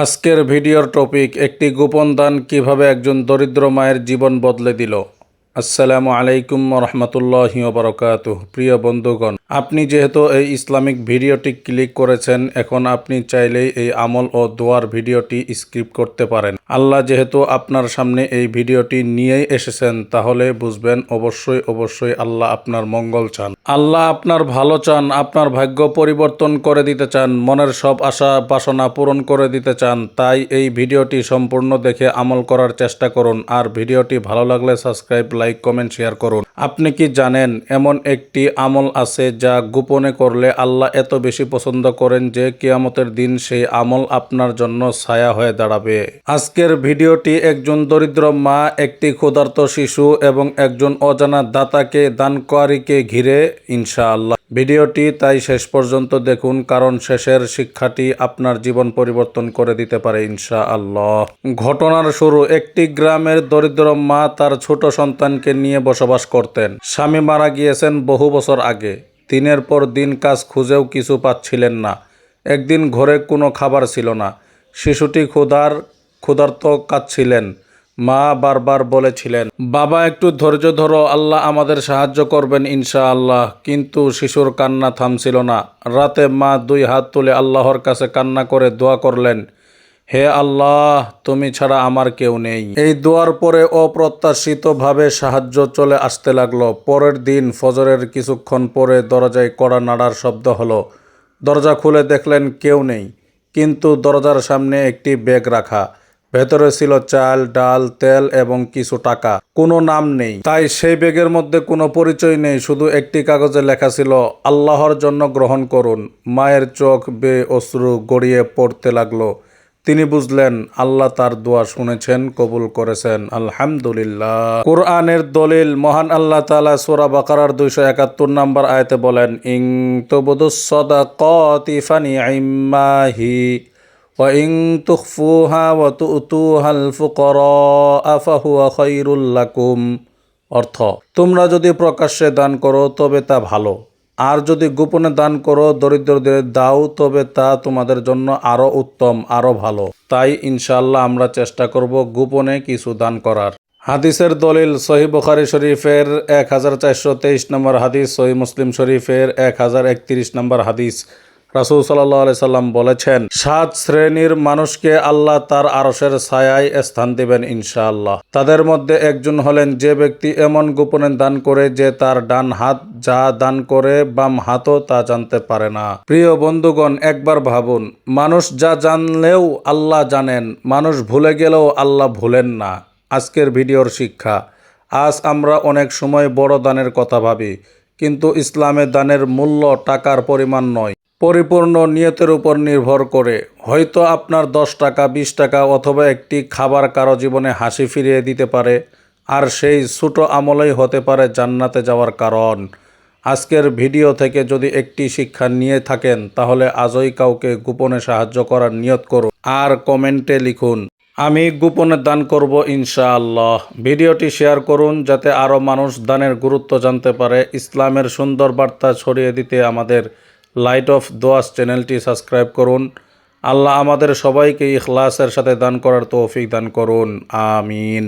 আজকের ভিডিওর টপিক একটি গোপন দান কিভাবে একজন দরিদ্র মায়ের জীবন বদলে দিল। আসসালামু আলাইকুম রহমতুল্লাহি ওয়া বারাকাতুহু। প্রিয় বন্ধুগণ, আপনি যেহেতু এই ইসলামিক ভিডিওটি ক্লিক করেছেন, এখন আপনি চাইলেই এই আমল ও দোয়ার ভিডিওটি স্কিপ করতে পারেন। আল্লাহ যেহেতু আপনার সামনে এই ভিডিওটি নিয়েই এসেছেন, তাহলে বুঝবেন অবশ্যই আল্লাহ আপনার মঙ্গল চান, আল্লাহ আপনার ভালো চান, আপনার ভাগ্য পরিবর্তন করে দিতে চান, মনের সব আশা বাসনা পূরণ করে দিতে চান। তাই এই ভিডিওটি সম্পূর্ণ দেখে আমল করার চেষ্টা করুন। আর ভিডিওটি ভালো লাগলে সাবস্ক্রাইব, লাইক, কমেন্ট, শেয়ার করুন। আপনি কি জানেন এমন একটি আমল আছে যা গোপনে করলে আল্লাহ এত বেশি পছন্দ করেন যে কিয়ামতের দিন সেই আমল আপনার জন্য ছায়া হয়ে দাঁড়াবে। আজকের ভিডিওটি একজন দরিদ্র মা, একটি ক্ষুধার্ত শিশু এবং একজন অজানা দাতাকে দানকারীকে ঘিরে, ইনশাআল্লাহ। ভিডিওটি তাই শেষ পর্যন্ত দেখুন, কারণ শেষের শিক্ষাটি আপনার জীবন পরিবর্তন করে দিতে পারে ইনশাআল্লাহ। ঘটনার শুরু। একটি গ্রামের দরিদ্র মা তার ছোট সন্তানকে নিয়ে বসবাস করতেন। স্বামী মারা গিয়েছেন বহু বছর আগে। দিনের পর দিন কাজ খুঁজেও কিছু পাচ্ছিলেন না। একদিন ঘরে কোনো খাবার ছিল না। শিশুটি ক্ষুধার্ত কাঁদছিলেন। মা বারবার বলেছিলেন, বাবা একটু ধৈর্য ধরো, আল্লাহ আমাদের সাহায্য করবেন ইনশাআল্লাহ। কিন্তু শিশুর কান্না থামছিল না। রাতে মা দুই হাত তুলে আল্লাহর কাছে কান্না করে দোয়া করলেন, হে আল্লাহ, তুমি ছাড়া আমার কেউ নেই। এই দোয়ার পরে অপ্রত্যাশিতভাবে সাহায্য চলে আসতে লাগলো। পরের দিন ফজরের কিছুক্ষণ পরে দরজায় কড়া নাড়ার শব্দ হলো। দরজা খুলে দেখলেন কেউ নেই, কিন্তু দরজার সামনে একটি ব্যাগ রাখা। ভেতরে ছিল চাল, ডাল, তেল এবং কিছু টাকা। কোনো নাম নেই। তাই সেই ব্যাগের মধ্যে কোনো পরিচয় নেই, শুধু একটি কাগজে লেখা ছিল, আল্লাহর জন্য গ্রহণ করুন। মায়ের চোখ বেয়ে অশ্রু গড়িয়ে পড়তে লাগলো। তিনি বুঝলেন আল্লাহ তার দোয়া শুনেছেন, কবুল করেছেন। আলহামদুলিল্লাহ। কোরআনের দলিল। মহান আল্লাহ তাআলা সূরা বাকারার 271 নম্বর আয়াতে বলেন, ইন তুবদুস সাদাকাতি ফানি'ম্মা হি ওয়া ইন তুখফুহা ওয়া তু'তুহাল ফুকারা ফাহুয়া খায়রুল লাকুম। অর্থ, তোমরা যদি প্রকাশ্যে দান করো তবে তা ভালো, আর যদি গোপনে দান করো, দরিদ্রদের দাও, তবে তা তোমাদের জন্য আরো উত্তম, আরো ভালো। তাই ইনশাআল্লাহ আমরা চেষ্টা করব গোপনে কিছু দান করার। হাদিসের দলিল। সহিহ বুখারী শরীফের 1423 নম্বর হাদিস, সহিহ মুসলিম শরীফের 1031 নম্বর হাদিস। রাসূল সাল্লাল্লাহু আলাইহি সাল্লাম বলেছেন, 7 শ্রেণীর মানুষকে আল্লাহ তার আরশের ছায়ায় স্থান দেবেন ইনশাআল্লাহ। তাদের মধ্যে একজন হলেন যে ব্যক্তি এমন গোপনে দান করে যে তার ডান হাত যা দান করে বাম হাতও তা জানতে পারে না। প্রিয় বন্ধুগণ, একবার ভাবুন, মানুষ যা জানলেও আল্লাহ জানেন, মানুষ ভুলে গেলেও আল্লাহ ভুলেন না। আজকের ভিডিওর শিক্ষা। আজ আমরা অনেক সময় বড় দানের কথা ভাবি, কিন্তু ইসলামে দানের মূল্য টাকার পরিমাণ নয়, পরিপূর্ণ নিয়তের উপর নির্ভর করে। হয়তো আপনার 10 টাকা, 20 টাকা অথবা একটি খাবার কারো জীবনে হাসি ফিরিয়ে দিতে পারে, আর সেই ছোট আমলেই হতে পারে জান্নাতে যাওয়ার কারণ। আজকের ভিডিও থেকে যদি একটি শিক্ষা নিয়ে থাকেন, তাহলে আজই কাউকে গোপনে সাহায্য করার নিয়ত করুন আর কমেন্টে লিখুন, আমি গোপনে দান করব ইনশাআল্লাহ। ভিডিওটি শেয়ার করুন যাতে আরও মানুষ দানের গুরুত্ব জানতে পারে। ইসলামের সুন্দর বার্তা ছড়িয়ে দিতে আমাদের লাইট অফ দোয়াস চ্যানেলটি সাবস্ক্রাইব করুন। আল্লাহ আমাদের সবাইকে ইখলাসের সাথে দান করার তৌফিক দান করুন। আমিন।